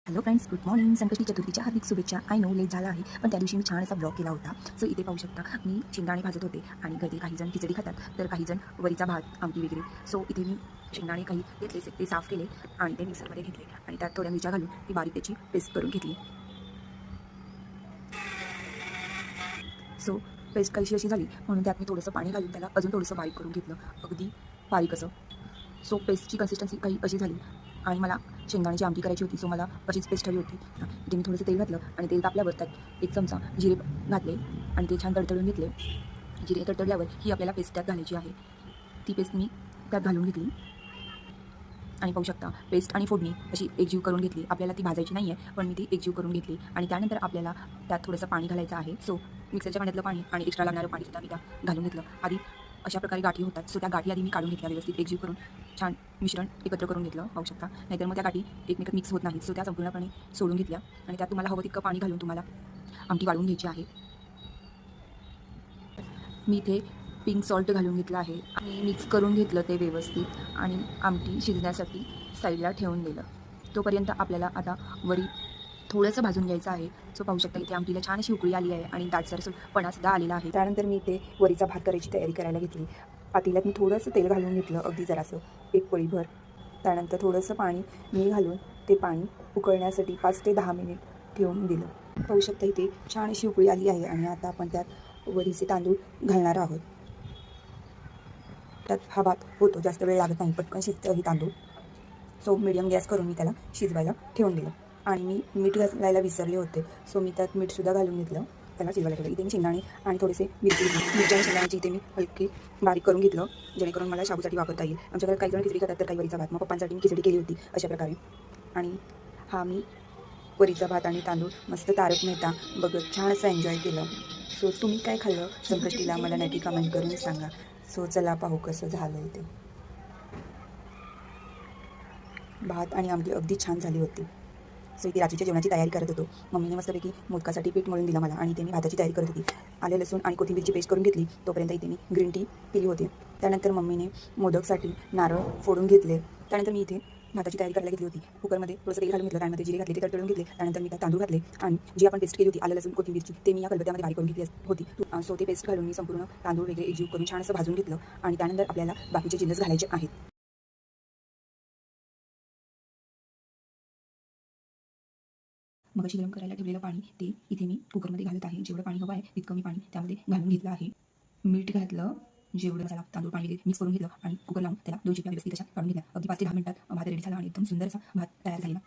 Hello friends, good morning. Sankashti चतुर्थीच्या हार्दिक शुभेच्छा. I know late झाला आहे, पण त्या दिवशी मी छान असा ब्लॉग केला होता. सो इथे पाहू शकता मी शेंगदाणे भाजत होते आणि घरी काही जण खिचडी खातात, तर काही जण वरीचा भात, आमटी वगैरे. सो इथे मी शेंगदाणे काही घेतले, ते साफ केले आणि ते मिक्सरमध्ये घेतले आणि त्यात थोड्या मिरच्या घालून ती बारीक त्याची पेस्ट करून घेतली. सो पेस्ट कशी अशी झाली म्हणून त्यात मी थोडंसं पाणी घालून त्याला अजून थोडंसं बारीक करून घेतलं, अगदी बारीक असं. सो पेस्टची कन्सिस्टन्सी काही अशी झाली आणि मला शेंगदाण्याची आमटी करायची होती. सो मला अशीच पेस्ट हवी होती. इथे मी थोडंसं तेल घातलं आणि तेल तापल्यावर त्यात 1 चमचा जिरे घातले आणि ते छान तडतडून घेतले. जिरे तडतडल्यावर ही आपल्याला पेस्ट त्यात घालायची आहे. ती पेस्ट मी त्यात घालून घेतली आणि पाहू शकता पेस्ट आणि फोडणी अशी एकजीव करून घेतली. आपल्याला ती भाजायची नाही आहे, पण मी ती एकजीव करून घेतली आणि त्यानंतर आपल्याला त्यात थोडंसं पाणी घालायचं आहे. सो मिक्सरच्या पाण्यातलं पाणी आणि एक्स्ट्रा लागणारं पाणीसुद्धा मी त्यात घालून घेतलं. आधी अशा प्रकारे गाठी होतात. सो त्या गाठी आधी मी काढून घेतल्या, व्यवस्थित एकजीव करून छान मिश्रण एकत्र करून घेतलं, पाहू शकता. नाहीतर मग त्या गाठी एकमेकात मिक्स होत नाहीत. सो त्या संपूर्णपणे सोडून घेतल्या आणि त्यात तुम्हाला हवं तितकं पाणी घालून तुम्हाला आमटी वाढवून घ्यायची आहे. मी इथे पिंक सॉल्ट घालून घेतलं आहे आणि मिक्स करून घेतलं ते व्यवस्थित आणि आमटी शिजण्यासाठी साईडला ठेवून दिलं. तोपर्यंत आपल्याला आता वरी थोडंसं भाजून घ्यायचं आहे. सो पाहू शकता इथे आमटीला छान अशी उकळी आली आहे आणि दाटसरपणासुद्धा आलेला आहे. त्यानंतर मी इथे वरीचा भात करायची तयारी करायला घेतली. पातेल्यात मी थोडंसं तेल घालून घेतलं, अगदी जरासं, एक पळीभर. त्यानंतर थोडंसं पाणी मी घालून ते पाणी उकळण्यासाठी 5 ते 10 मिनिट ठेवून दिलं. पाहू शकता इथे छान अशी उकळी आली आहे आणि आता आपण त्यात वरीचे तांदूळ घालणार आहोत. त्यात हा भात होतो, जास्त वेळ लागत नाही, पटकन शिजतं ही तांदूळ. सो मीडियम गॅस करून मी त्याला शिजवायला ठेवून दिलं आणि मी मीठ घालायला विसरले होते. सो मी त्यात मीठसुद्धा घालून घेतलं, त्याला शिजवायला ठेवलं. इथे मी शेंगदाणे आणि थोडेसे मिरच्या आणि शेंगदाण्याची इथे मी हलकी बारीक करून घेतलं, जेणेकरून मला शाबूसाठी वापरता येईल. आमच्या घरात काही जण खिचडी खातात, तर काही वरीचा भात. मग पप्पांसाठी मी खिचडी केली होती अशा प्रकारे. आणि हा मी वरीचा भात आणि तांदूळ मस्त तारक मेहता बघत छान असं एन्जॉय केलं. सो तुम्ही काय खाल्लं संकष्टीला मला नक्की कमेंट करून सांगा. सो चला पाहू कसं झालं ते. भात आणि आमटी अगदी छान झाली होती. सो इथे रात्रीच्या जेवणाची तयारी करत होतो. मम्मीने मस्तपैकी मोदकासाठी पीठ मळून दिला मला आणि इथे मी भाताची तयारी करत होती. आले लसूण आणि कोथिंबीरची पेस्ट करून घेतली. तोपर्यंत इथे मी ग्रीन टी पिली होती. त्यानंतर मम्मीने मोदकसाठी नारळ फोडून घेतले. त्यानंतर मी इथे भाताची तयारी करायला घेतली होती. कुकरमध्ये थोडंसं तेल घालून घेतलं, त्यामध्ये जिरे घातले, ते तडतडून घेतले. त्यानंतर मी त्यात तांदूळ घातले आणि जी आपण पेस्ट केली होती आलं लसूण कोथिंबीरची, ते मी या खलबत्त्यामध्ये बारीक करून घेतली होती. सो ते पेस्ट घालून मी संपूर्ण तांदूळ वगैरे एकजीव करून छान असं भाजून घेतलं आणि त्यानंतर आपल्याला बाकीचे जिन्नस घालायचे आहेत. मगाशी गरम करायला ठेवलेलं पाणी ते इथे मी कुकरमध्ये घालत आहे. जेवढं पाणी हवं आहे तितकं मी पाणी त्यामध्ये घालून घेतलं आहे. मीठ घातलं, जेवढं मसाला तांदूळ पाणी वगैरे मिक्स करून घेतलं आणि कुकर लावून त्याला 2 शिट्ट्या व्यवस्थित अशा काढून घेतल्या. अगदी 5 ते 10 मिनिटात भात रेडी झाला आणि एकदम सुंदर असा भात तयार झालेला